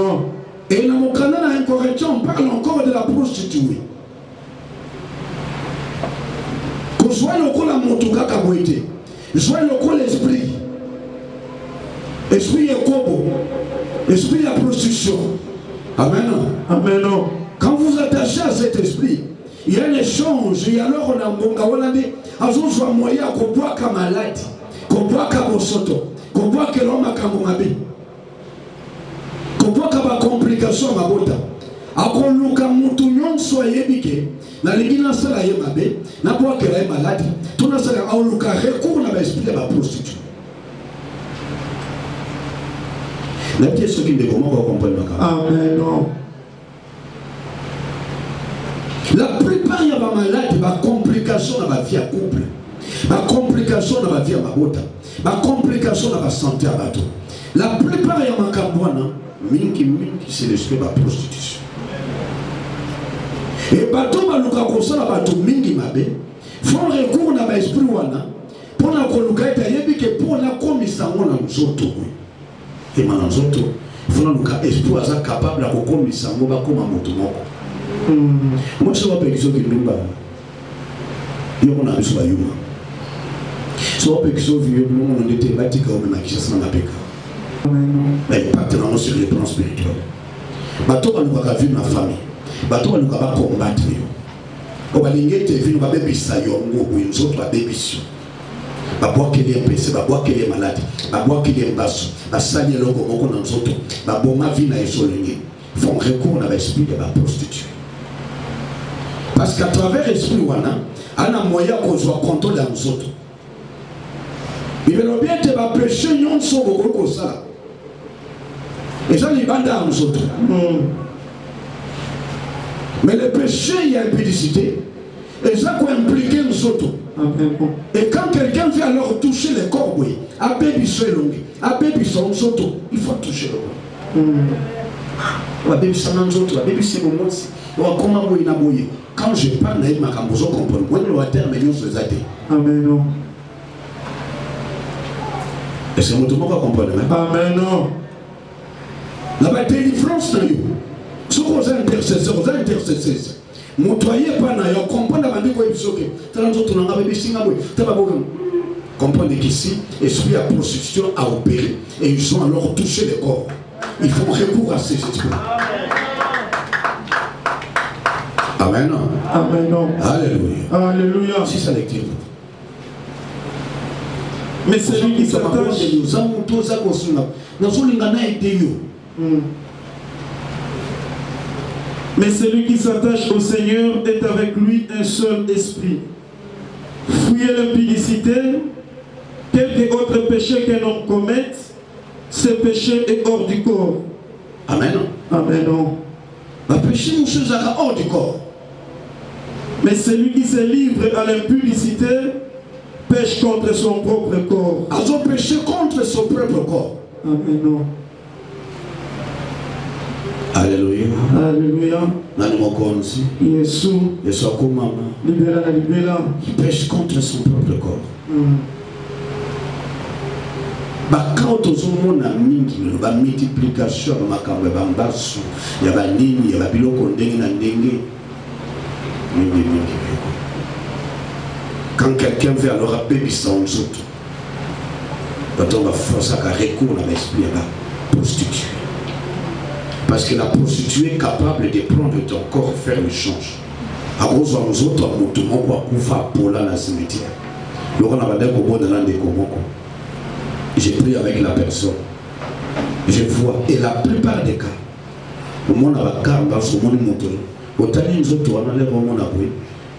Et dans mon canal à Incorrection, on parle encore de la prostituée. Que soit le col à Montouka Kabouité, soit le col l'esprit. Esprit est kobo. Esprit de la prostitution. Amen. Amen. Quand vous vous attachez à cet esprit, il y a un échange. Et alors on a un bon gars, on a dit, on a moyen qu'on boit comme malade, qu'on boit comme soto, qu'on boit que l'homme a comme mabi, qu'on boit comme complication à ma bota. A qu'on loue comme moutounion soit yébike, na l'égina sera yémabe, na boit que l'homme est malade, tout n'a sera à louka recours na l'esprit de la prostitution. La pièce qui me comment on comprend ma Amen. La plupart il y a des malades, des complications dans la vie à couple, des complications dans la vie à ma bota, des complications dans la santé à bateau. La plupart il y a des cambouana, minki c'est l'esprit de la prostitution. Et bateau baluka kosa na bateau mingi mabe, font recours na ba esprit wana, pour na koluka eta yebi que pour na komisa ngona nzoto. Et maintenant, il faut que l'esprit soit capable de commettre un mot comme un mot. Moi, je suis un peu qui est là. Il y a un peu de choses. Je suis un peu qui est là. On était bâti comme un qui s'est là. Mais partenariat sur les plans spirituels. Bateau va nous vivre dans la famille. Bateau va nous combattre. On va aller vivre dans la bébé. Nous autres, la bébé. Babois qui est blessé, babois qui est malade, babois qui est basse, basali le gogo dans zoto, baboma vie na isolé. Font recours à l'esprit de la prostituée. Parce qu'à travers l'esprit wana, on a moyen qu'on soit contrôle dans zoto. Il veut bien te va péché non so gogo comme ça. Et ça les bandes dans zoto. Mais le péché il y a impudicité. Et ça quoi impliquer nous autres. Et quand quelqu'un vient alors toucher les corps, oui, à bébé soit long, à bébé soit nous autres, il faut toucher le corps. À bébé soit nous autres, à bébé c'est mon mot. Comment vous inabouillez? Quand je parle, je ma cambozo comprend. Moi le terme nous les aidés. Amen. Est-ce que vous comprenez? Amen. La délivrance de nous. Ce qu'on a intercesseurs, vous avez intercesseurs. Montoyer pas na yo comprendre bandi ko ebisoke tala nzoto na ngabe bisinga boy taba boka comprendre qu'ici esprit à prostitution a opéré et ils ont alors touché les corps. Ils font recours à ces esprits. Amen. Amen. Alléluia. Alléluia. Si ça lecture. Mais celui qui s'attache nous avons tous ça consomme. Nous sommes lingana été yo. Mais celui qui s'attache au Seigneur est avec lui un seul esprit. Fuyez l'impudicité, quelque autre péché qu'un homme commette, ce péché est hors du corps. Amen. Amen. Le péché nous sommes hors du corps. Mais celui qui se livre à l'impudicité pêche contre son propre corps. A son péché contre son propre corps. Amen. Alléluia. Alléluia. Nani mokonzi. Yesu. Yesu akumama. Libéra la libéra. Il pêche contre son propre corps. Bakao tozomona mingi ba multiplication ba makambo ba mbasu ya ba nini ya ba biloko ndenge na ndenge. Mingi. Quand quelqu'un veut alors appeler son autre. On va forcer à recours à l'esprit à la prostituée. Parce que la prostituée est capable de prendre ton corps et faire l'échange. À cause de nous autres, j'ai pris avec la personne. Je vois. Et la plupart des cas,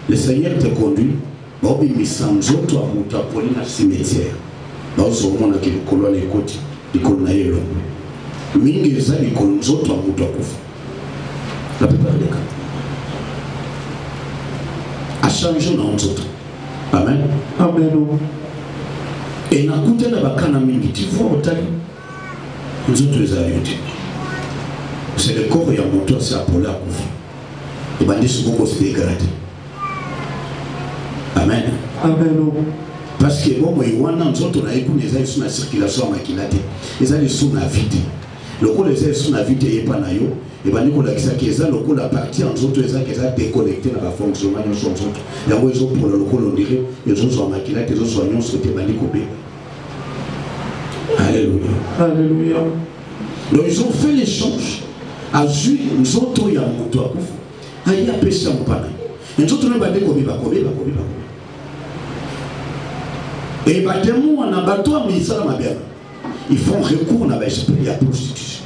le Seigneur te conduit. likolo na ye elongo mingi eza likolo nzoto ya moto akufa la plupart des cas a changé na nzoto. Amen. Amen. Et nakuta na bakana mingi tu vois otali nzoto eza yote c'est le corps ya moto c'est appelé akufa et bandi soko se dégrader. Amen. Amen. Parce que bon moi wana nzoto na ekuna eza sur la circulation makilate eza les sous na vide le corps eza sur la vide et pas na yo et bandi ko la kisa ki eza le corps la partie en nzoto eza ki eza déconnecté na ba fonctionnement de son nzoto ya ngo ezo pour le corps on dirait les autres sont makilate les autres sont nyonso te bandi ko be. Alléluia. Alléluia. Donc ils ont fait l'échange à Zui nzoto ya moto akufa aya pesa mpana nzoto na bandi ko be ba ko be ba ko be ba et battement on a bateau à ministère mabia ils font recours na l'esprit de la prostitution.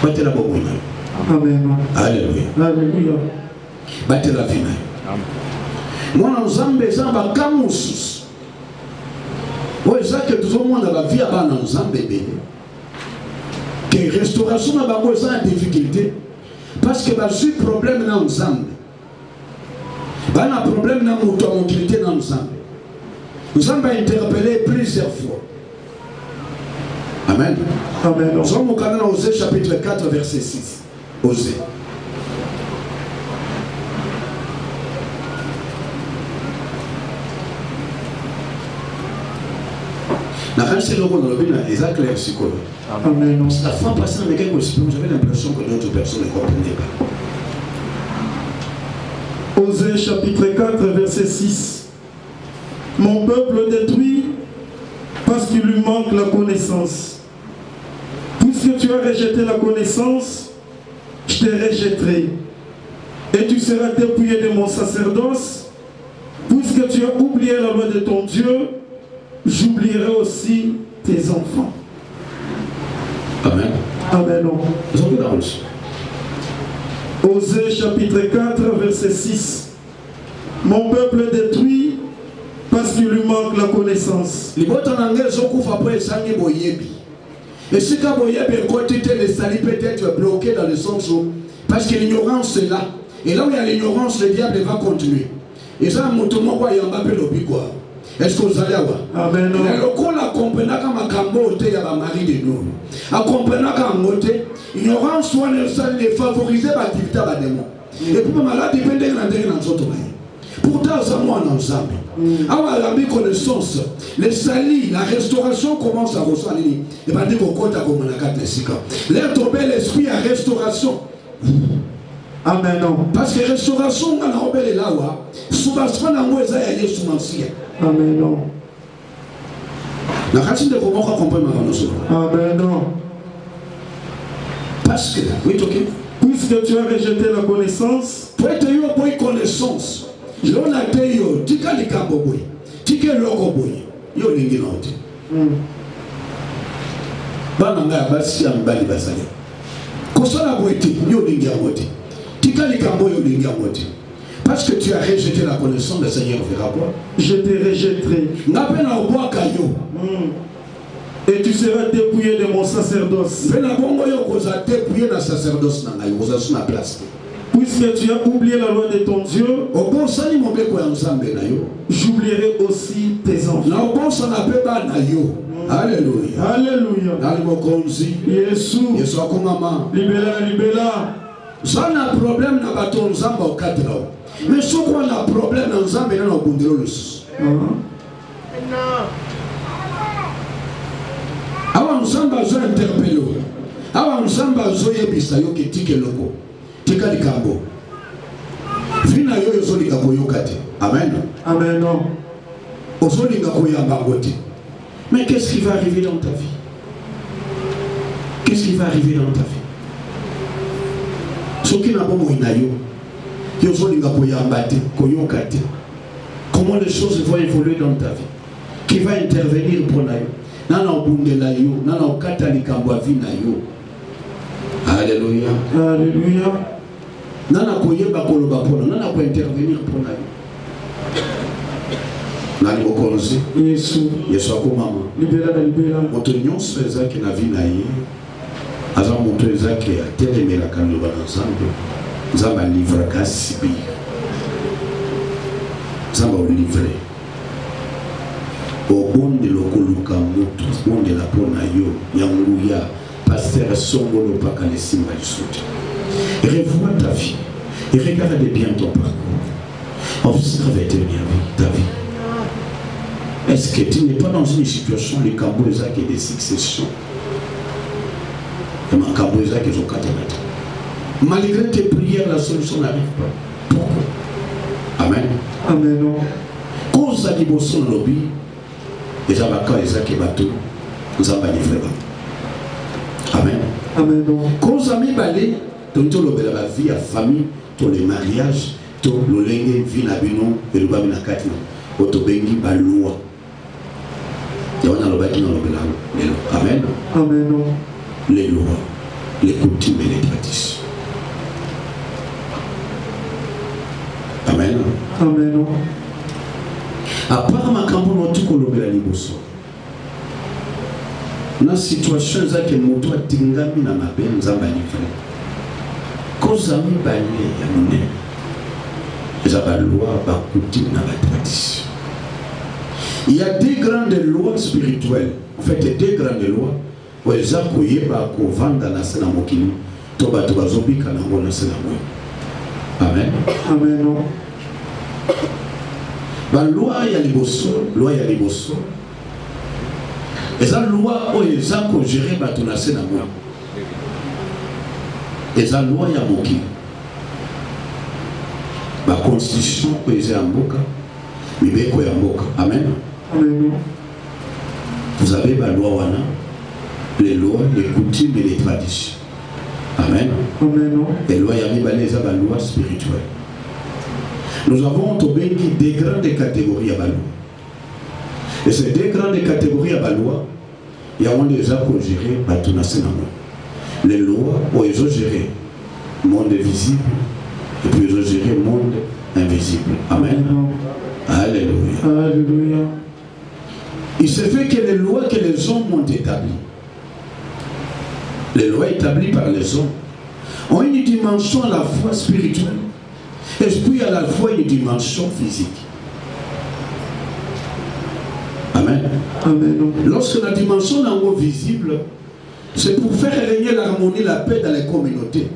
Batela bomo ina. Amen. Alléluia. Alléluia. Batela fina. Amen. Mwana nzambe zamba kamusus. Ouais, ça que tout le monde a la vie à bana nzambe bébé. Que restauration na bango ça en difficulté parce que ba su problème na nzambe. Bana problème na moto a mobilité na nzambe. Nous sommes interpellés plusieurs fois. Amen. Amen. Nous sommes au Canada, Osée chapitre 4, verset 6. Osée. La raison de l'obéissance est claire psychologue. Amen. La fois passée, j'avais l'impression que d'autres personnes ne comprenaient pas. Osée chapitre 4, verset 6. Mon peuple détruit parce qu'il lui manque la connaissance. Puisque tu as rejeté la connaissance, je te rejetterai. Et tu seras dépouillé de mon sacerdoce. Puisque tu as oublié la loi de ton Dieu, j'oublierai aussi tes enfants. Amen. Amen. Ils ont vu la reçu. Osée chapitre 4, verset 6. Mon peuple détruit parce qu'il lui manque la connaissance. Les bottes en anglais sont couverts après sangi boyebi. Et si quand boyebi est côté les salis peut-être bloqué dans le sens où parce que l'ignorance est là. Et là où il y a l'ignorance, le diable va continuer. Et ça, mon tomo quoi yamba pe lobi quoi. Est-ce que vous allez avoir? Amen. Mais le coup la comprena comme un cambo te ya ba mari de nous. A comprena comme moté. Ignorance soit les favoriser l'activité ba démon. Et puis malade dépend de l'endroit dans notre pays. Pourtant, ça moi en ensemble. Alors, la connaissance, les salis, la restauration commence à ressentir. Et bien, dès qu'on compte à comme la carte de l'air tombé l'esprit à restauration. Amen. Parce que restauration, on a repéré là, souvent, on a été souvent. Amen. La racine de comment on comprend ma connaissance. Amen. Parce que, oui, ok. Puisque tu as rejeté la connaissance, pour être eu bonne connaissance. L'on a été yo, tika li kambo boy, tika loko boy, yo lingi na ote. Bana nga basi ambali basale. Kosala boy ti, yo lingi a ote. Tika li kambo yo lingi a ote. Parce que tu as rejeté la connaissance, le Seigneur verra quoi? Je te rejetterai. N'a pas na bois kayo. Et tu seras dépouillé de mon sacerdoce. Pena bongo yo koza dépouillé na sacerdoce na ngai, koza suna place. Puisque tu as oublié la loi de ton Dieu, j'oublierai aussi tes enfants. Alléluia. Alléluia. Jésus. Libéla, libéla. Ça n'a problème na bato nzamba au quatre là. Mais ce qu'on a problème na nzamba na bundelo le sus. Awa nzamba zo interpello. Awa nzamba zo yebisa yo ketike loko. Tika likambo. Vina yo zo linga koyoka te. Amen. Amen. Ozo linga koyamba ngote. Mais qu'est-ce qui va arriver dans ta vie? Qu'est-ce qui va arriver dans ta vie? Ce qui n'a pas moyen yo zo linga koyamba te, koyoka te. Comment les choses vont évoluer dans ta vie? Qui va intervenir pour nayo? Nana obundela yo, nana okata likambo vina yo. Alléluia. Alléluia. Nana koyeba koloba pona, nana ko intervenir pona. nani mokonzi Yesu Yesu akomama libela na libela moto nyonso ezaki na vie na ye aza moto ezaki atelemelaka liloba na Nzambe Nzambe alivraka sibi Nzambe olivre obondela okoluka moto bondela mpo na yo ya nguya pasteur songolo mpaka lesimba lisuti. Revois ta vie et regarde bien ton parcours. Observe ta vie. Est-ce que tu n'es pas dans une situation de Kambouzak et de succession? Kambouzak et Zokatanat. Malgré tes prières, la solution n'arrive pas. Pourquoi? Amen. Amen. Cause à l'ibosson lobby, les avocats et Zaki Bateau, nous avons livré. Amen. Amen. Cause à mes balais, ton la vie à famille, ton les mariages, ton le lengue, vie na bino, et le babina katina, otobengi baloua. Et on a le bâti dans le blanc. Amen. Amen. Les lois, les coutumes et les traditions. Amen. Amen. À part ma campagne, on a tout colombé la liboso. Dans la situation, ça que mon toit tingami na ma belle, nous avons livré. Cause ami balé ya monnaie. Les loi, ba coutume na ba tradition. Il y a deux grandes lois spirituelles. En fait, deux grandes lois. Où les gens qui ont vendu dans la scène à Mokini, tout le monde a zombie qui a dans la scène à Amen. Amen. La loi ya liboso, loi ya liboso. Et la loi où les gens qui gèrent dans la scène à moi. Et la loi ya Mokini. La constitution où les gens Mboka, Mibeko ya Mboka. Amen. Amen. Vous avez la loi wana, les lois, les coutumes et les traditions. Amen. Amen. Les lois yamibale eza la loi spirituelle. Nous avons des grandes catégories à la loi. Et ces deux grandes catégories à la loi, il y a des gens qui ont géré les lois où ils ont géré le monde visible et puis ils ont géré le monde invisible. Amen. Alléluia. Alléluia. Il se fait que les lois que les hommes ont établies, les lois établies par les hommes, ont une dimension à la fois spirituelle et puis à la fois une dimension physique. Amen. Amen. Lorsque la dimension est visible, c'est pour faire régner l'harmonie, la paix dans les communautés,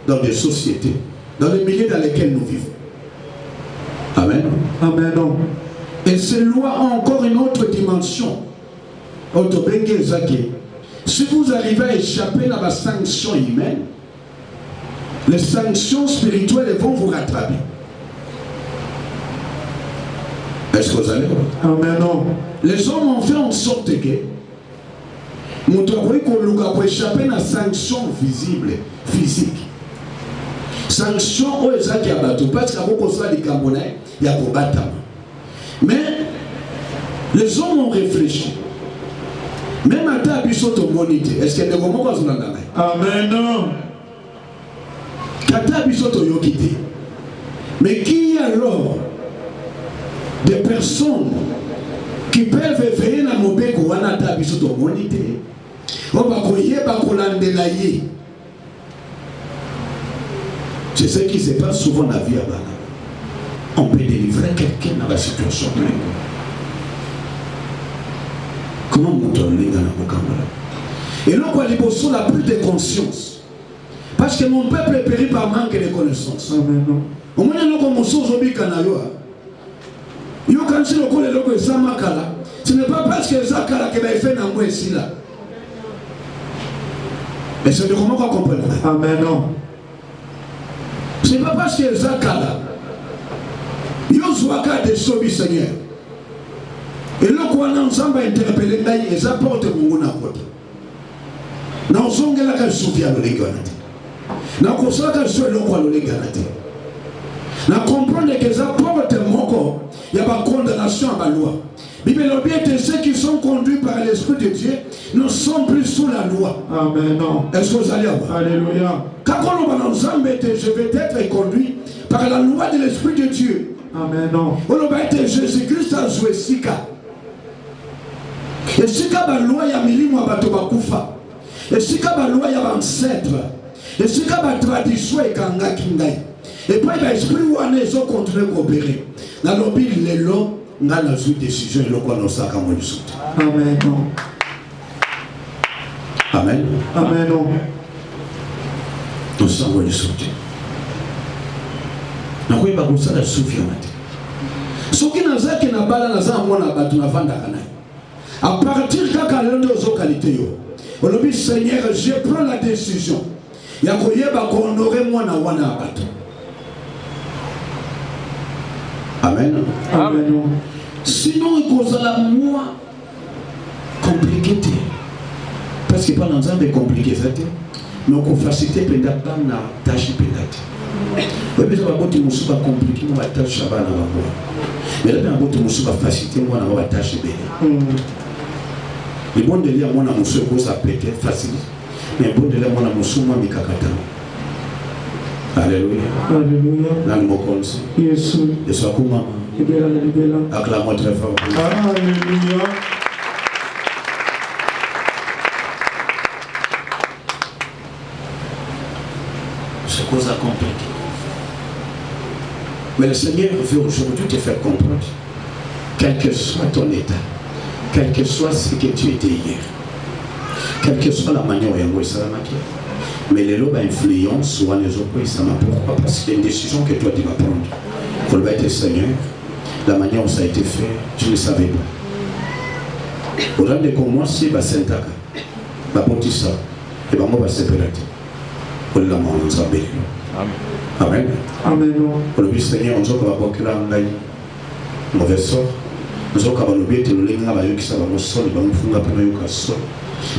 dans les sociétés, dans les milieux dans lesquels nous vivons. Amen. Amen. Et ces lois ont encore une autre dimension. Si vous arrivez à échapper à la sanction humaine, les sanctions spirituelles vont vous rattraper. Est-ce que vous allez voir? Amen. Les hommes ont fait en sorte que nous devons échapper à la sanction visible, physique. Sanction aux gens qui abattent, parce qu'il y a beaucoup de Camerounais, il y a beaucoup de bâtiments. Mais les hommes ont réfléchi. Même à ta bisote monité, est-ce qu'il y a des moments où vous en avez? Amen. Kata bisote yokité. Mais qui est alors des personnes qui peuvent veiller dans mon bec ou à ta bisote monité? On va croire qu'on l'a délaillé. C'est ce qui se passe souvent dans la vie à Bana. On peut délivrer quelqu'un dans la situation. Comment nous donner dans la Mokambala? Et là, quoi, les bossons n'a plus de conscience. Parce que mon peuple est péri par manque de connaissances. Amen. Au moins, nous avons aujourd'hui Kanayoa. Yo quand c'est le coup de l'eau Samakala, ce n'est pas parce que Zakala qui va faire dans moi ici là. Mais c'est de comment on comprend. Amen. Ce n'est pas parce que Zakala, yo Zwaka de Sobi Seigneur. Et là, quand on a interpellé, ils apportent mon goût à côté. Nous avons dit que je suis à l'égalité. Nous avons dit que je suis à l'égalité. Nous comprenons que les apports il y a pas de condamnation à la loi. Bible dit que ceux qui sont conduits par l'Esprit de Dieu ne sont plus sous la loi. Amen. Est-ce que vous allez avoir? Alléluia. Quand on va nous embêter, je vais être conduit par la loi de l'Esprit de Dieu. Amen. Non. Jésus-Christ a joué Sika. Et Sika ba loi ya milimo bato bakufa. Et Sika ba loi ya ancêtre. Et Sika ba tradition ekangaki ngai. Et puis l'esprit wana ezo continuer coopérer. Na lobi lelo nga na zu décision eloko na osaka mo lisutu. Amen. Non. Amen. Amen. Non. Nous sommes les soutiens. Nous avons besoin de souffrir. Ce qui nous a fait, à partir de la qualité, Seigneur, je prends la décision. Il y a honorer moi. Amen. Amen. Sinon, il cause la moi compliqué. Parce que pendant ça, c'est compliqué. Mais on facilite pendant la tâche pendant. Oui, mais ça va être compliqué, moi la tâche va na ba. Mais là, on va faciliter moi la tâche bien. Le bon de lire moi na musu ko ça peut être facile. Mais bon de lire moi na musu moi mikakata. Alléluia. Alléluia. Là nous connaissons. Yes. Et soit comment? Libéra. Acclamons très fort. Alléluia. C'est cause à compliquer. Mais le Seigneur veut aujourd'hui te faire comprendre, quel que soit ton état, quel que soit ce que tu étais hier, quelle que soit la manière dont tu as été, mais les lois influencent sur les autres. Pourquoi? Parce qu'il y a une décision que toi tu vas prendre. Pour le être Seigneur, la manière dont ça a été fait, je ne savais pas. Aujourd'hui, comme moi, si je suis Sentaka, je vais ça, et je vais séparer. Amen. Amen. Amen. Le Seigneur, nous avons beaucoup de mauvais sort. Nous avons beaucoup de bêtes, nous avons beaucoup de sol, nous avons beaucoup de sol.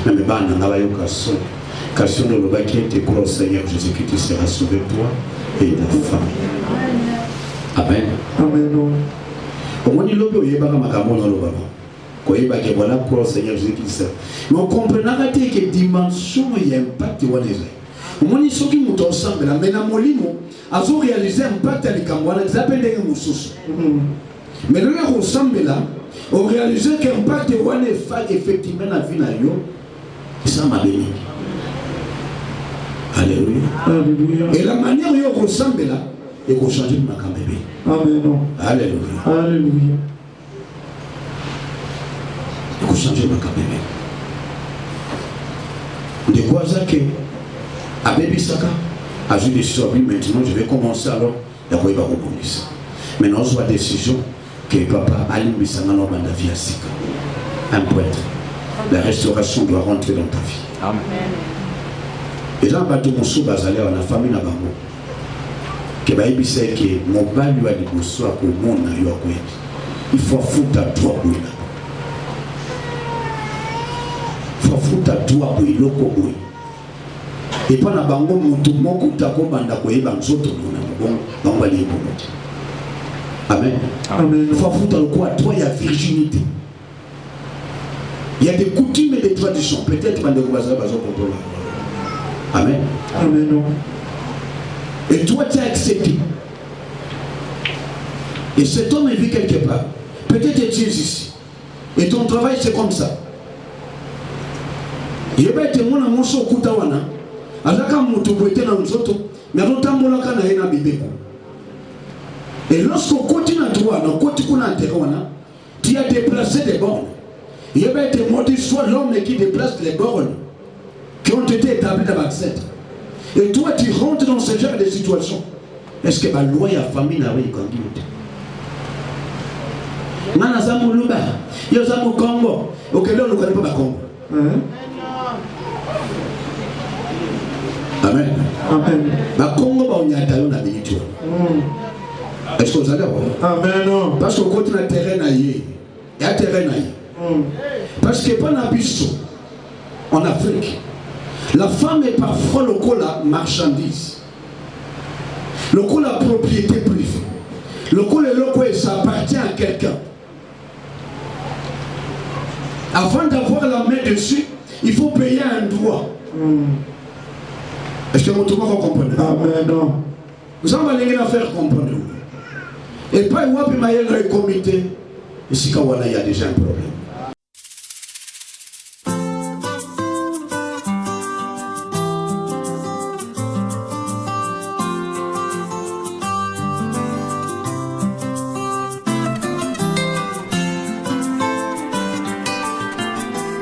Mais nous avons beaucoup de sol. Car si nous avons beaucoup de Seigneur Jésus-Christ sera sauvé toi et ta famille. Amen. Amen. Au moins, nous avons voilà pour le Seigneur Jésus-Christ. Mais on comprend que dimension et impact de Moni soki muto ensemble la mena molimo azo réaliser impact à l'ikambwana zapende ke mususu. Mais le ensemble là on réaliser que impact wana fa effectivement la vie na yo ça m'a béni. Alléluia. Alléluia. Et la manière yo ressemble là et qu'on change de makambe. Amen. Alléluia. Alléluia. Et qu'on change de makambe. De quoi ça que à Baby Saka, à Jules de Sorbi, maintenant je vais commencer alors, et on va rebondir ça. Maintenant, on soit décision que papa Alim Bissanga n'a pas de vie à Sika. Un prêtre. La restauration doit rentrer dans ta vie. Amen. Et là, bateau mon sou bazalé à la famille n'a pas mot. Que Baby sait que mon bal lui a dit bonsoir pour mon na yo akwet. Il faut foutre à toi pour il faut foutre à toi pour il loko boy. Et pas na bango mutu moko tako banda ko yeba nzoto na bon bango ali bon. Amen. Amen. Il faut foutre quoi toi il y a virginité. Il y a des coutumes et des traditions. Peut-être banda ko baza bazo comprendre. Amen. Amen. Et toi tu as accepté. Et cet homme est vu quelque part. Peut-être tu es ici. Et ton travail c'est comme ça. Il y a été mon amour sur Koutawana. Et lorsqu'on continue à trouver, tu as déplacé des bornes. Il y a été maudit soit l'homme qui déplace les bornes qui ont été établies dans l'ancêtre. Et toi tu rentres dans ce genre de situation. Est-ce que la loi et la famille n'a pas été conduite? Nana Zamu Luba, yo Zamu Congo, ok, là on ne connaît pas le Congo. Amen. Amen. Ma Congo va on y a talon à minute. Est-ce que vous allez voir? Amen. Parce qu'on continue à terrain ailleurs. Et à terrain ailleurs. Parce que pas n'abusons en Afrique. La femme est parfois le coup la marchandise. Le coup la propriété privée. Le coup le loco et ça appartient à quelqu'un. Avant d'avoir la main dessus, il faut payer un droit. Est-ce que mon tour va comprendre? Amen. Nous allons aller la faire comprendre. Et pas wapi mayenga et comité. Et si il y a déjà un problème.